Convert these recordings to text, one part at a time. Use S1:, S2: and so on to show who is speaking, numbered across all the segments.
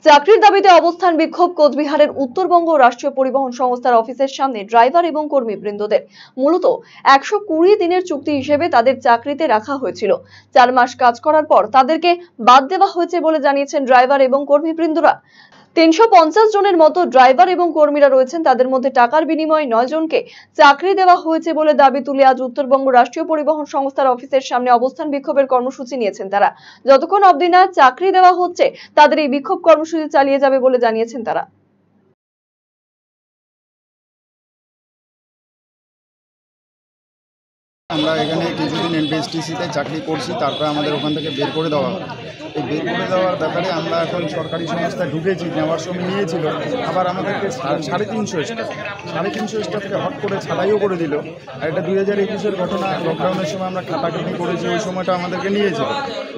S1: চাকরির দাবিতে অবস্থান বিক্ষোভ কোচবিহারের উত্তরবঙ্গ রাষ্ট্রীয় পরিবহন সংস্থার অফিসের সামনে ড্রাইভার এবং কর্মীবৃন্দদের। মূলত 120 দিনের চুক্তি হিসেবে তাদের চাকরিতে রাখা হয়েছিল। 4 মাস কাজ করার পর তাদেরকে বাদ দেওয়া হয়েছে বলে জানিয়েছেন ড্রাইভার এবং কর্মীবৃন্দরা। 350 জনের মতো ড্রাইভার এবং কর্মীরা রয়েছেন, তাদের মধ্যে টাকার বিনিময়ে 9 জনকে চাকরি দেওয়া হয়েছে বলে দাবি তুলে আজ উত্তরবঙ্গ রাষ্ট্রীয় পরিবহন সংস্থার অফিসের সামনে অবস্থান বিক্ষোভের কর্মসূচি নিয়েছেন তারা। যতক্ষণ অবধি না চাকরি দেওয়া হচ্ছে তাদের এই বিক্ষোভ কর্মসূচি চালিয়ে যাবে বলে জানিয়েছেন তারা।
S2: আমরা এখানে কিছুদিন এনবিএসটিসিতে চাকরি করছি, তারপরে আমাদের ওখান থেকে বের করে দেওয়া হয়। এই বের করে দেওয়ার ব্যাপারে আমরা এখন সরকারি সংস্থায় ঢুকেছি, নেওয়ার সময় নিয়েছিল, আবার আমাদেরকে 350 স্টাফকে হট করে ছাড়াইও করে দিল। আর এটা 2021-এর ঘটনা। লকডাউনের সময় আমরা খাটাখাটি করেছি, ওই সময়টা আমাদেরকে নিয়েছিল।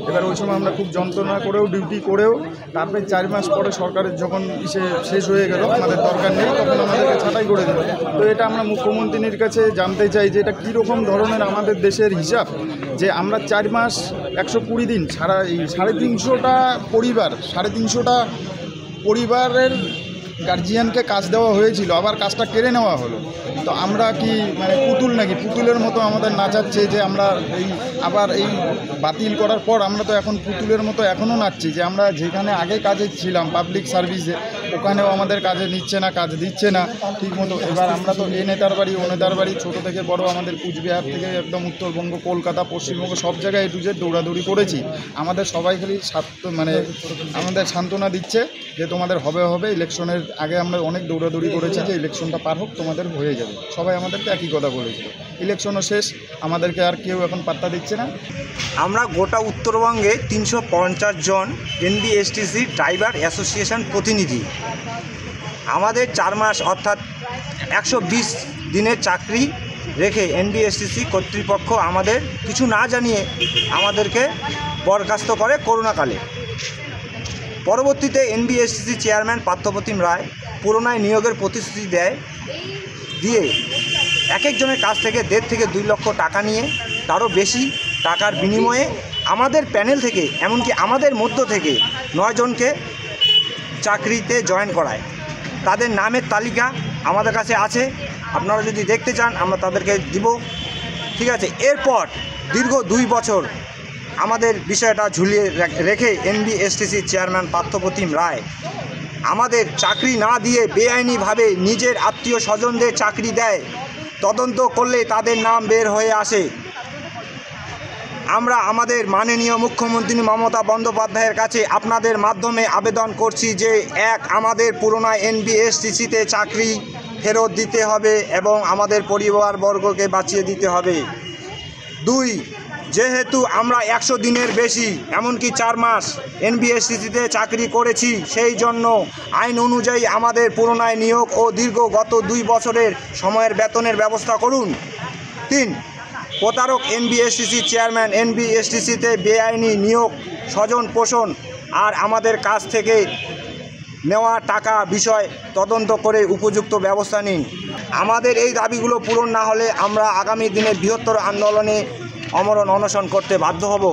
S2: এবার ওই সময় আমরা খুব যন্ত্রণা করেও ডিউটি করেও তারপরে 4 মাস পরে সরকারের যখন শেষ হয়ে গেল, আমাদের দরকার নেই, তখন আমাদেরকে ছাঁটাই করে দিল। তো এটা আমরা মুখ্যমন্ত্রীর কাছে জানতে চাই যে এটা কীরকম ধরনের আমাদের দেশের হিসাব, যে আমরা 4 মাস 120 দিন ছাড়া এই 350টা পরিবারের গার্জিয়ানকে কাজ দেওয়া হয়েছিল, আবার কাজটা কেড়ে নেওয়া হলো। তো আমরা কি মানে পুতুল নাকি? পুতুলের মতো আমাদের নাচাচ্ছে যে আমরা আবার এই বাতিল করার পর আমরা তো এখন পুতুলের মতো এখনও নাচছি যে আমরা যেখানে আগে কাজে ছিলাম পাবলিক সার্ভিসে, ওখানেও আমাদের কাজে নিচ্ছে না, কাজ দিচ্ছে না ঠিক মতো। এবার আমরা তো এ নেতার বাড়ি ও নেতার বাড়ি, ছোটো থেকে বড় আমাদের কুচবিহার থেকে একদম উত্তরবঙ্গ, কলকাতা, পশ্চিমবঙ্গ সব জায়গায় এটু জেড দৌড়াদৌড়ি করেছি। আমাদের সবাই খালি আমাদের সান্ত্বনা দিচ্ছে যে তোমাদের হবে। ইলেকশনের আগে আমরা অনেক দৌড়াদৌড়ি করেছি যে ইলেকশনটা পার হোক, তোমাদের হয়ে যাবে। সবাই আমাদেরকে একই কথা বলেছিল। ইলেকশনও শেষ, আমাদেরকে আর কেউ এখন পাত্তা দিচ্ছে না।
S3: আমরা গোটা উত্তরবঙ্গে 350 জন এনবিএসটিসি ড্রাইভার অ্যাসোসিয়েশন প্রতিনিধি। আমাদের 4 মাস অর্থাৎ 120 দিনের চাকরি রেখে এনবিএসটিসি কর্তৃপক্ষ আমাদের কিছু না জানিয়ে আমাদেরকে বরখাস্ত করে করোনাকালে। পরবর্তীতে এনবিএসটিসি চেয়ারম্যান পার্থপ্রতিম রায় পুনরায় নিয়োগের প্রতিশ্রুতি দিয়ে এক একজনের কাছ থেকে 1.5 থেকে 2 লক্ষ টাকা নিয়ে তারও বেশি টাকার বিনিময়ে আমাদের প্যানেল থেকে, এমনকি আমাদের মধ্য থেকে 9 জনকে চাকরিতে জয়েন করায়। তাদের নামের তালিকা আমাদের কাছে আছে, আপনারা যদি দেখতে চান আমরা তাদেরকে দিব, ঠিক আছে। এরপর দীর্ঘ 2 বছর আমাদের বিষয়টা ঝুলিয়ে রেখে এনবিএসটিসি চেয়ারম্যান পার্থপ্রতিম রায় আমাদের চাকরি না দিয়ে বেআইনিভাবে নিজের আত্মীয় স্বজনদের চাকরি দেয়। তদন্ত করলে তাদের নাম বের হয়ে আসে। আমরা আমাদের মাননীয় মুখ্যমন্ত্রী মমতা বন্দ্যোপাধ্যায়ের কাছে আপনাদের মাধ্যমে আবেদন করছি যে আমাদের পুরোনো এনবিএসটিসিতে চাকরি ফেরত দিতে হবে এবং আমাদের পরিবারবর্গকে বাঁচিয়ে দিতে হবে। 2, যেহেতু আমরা 100 দিনের বেশি এমনকি 4 মাস এনবিএসটিসিতে চাকরি করেছি, সেই জন্য আইন অনুযায়ী আমাদের পুনরায় নিয়োগ ও গত 2 বছরের সময়ের বেতনের ব্যবস্থা করুন। 3, প্রতারক এনবিএসটিসি চেয়ারম্যান এনবিএসটিসিতে বেআইনি নিয়োগ, স্বজন পোষণ আর আমাদের কাছ থেকে নেওয়া টাকা বিষয় তদন্ত করে উপযুক্ত ব্যবস্থা নিন। আমাদের এই দাবিগুলো পূরণ না হলে আমরা আগামী দিনে বৃহত্তর আন্দোলনে অমরণ অনশন করতে বাধ্য হব।